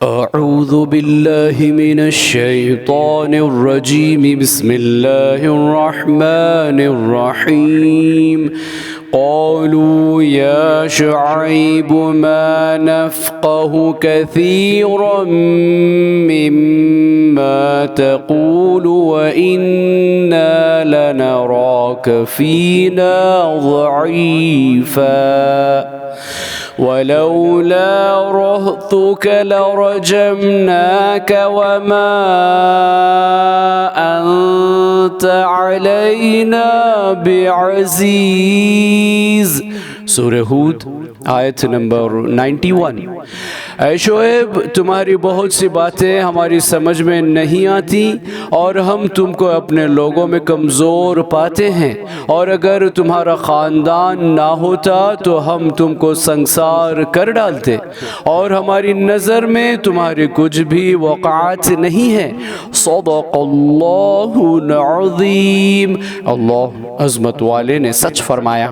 أعوذ بالله من الشيطان الرجيم بسم الله الرحمن الرحيم قالوا يا شعيب ما نفقه كثيرا مما تقول وإنا لنراك فينا ضعيفا ولولا رهطك لرجمناك وما أنت علينا بعزيز। सूरह हूद आयत नंबर 91। ऐ शोएब, तुम्हारी बहुत सी बातें हमारी समझ में नहीं आती और हम तुमको अपने लोगों में कमज़ोर पाते हैं, और अगर तुम्हारा ख़ानदान ना होता तो हम तुमको संसार कर डालते, और हमारी नज़र में तुम्हारे कुछ भी वक़ात नहीं है। सदक़ल्लाहुल अज़ीम, अल्लाह अज़मत वाले ने सच फरमाया।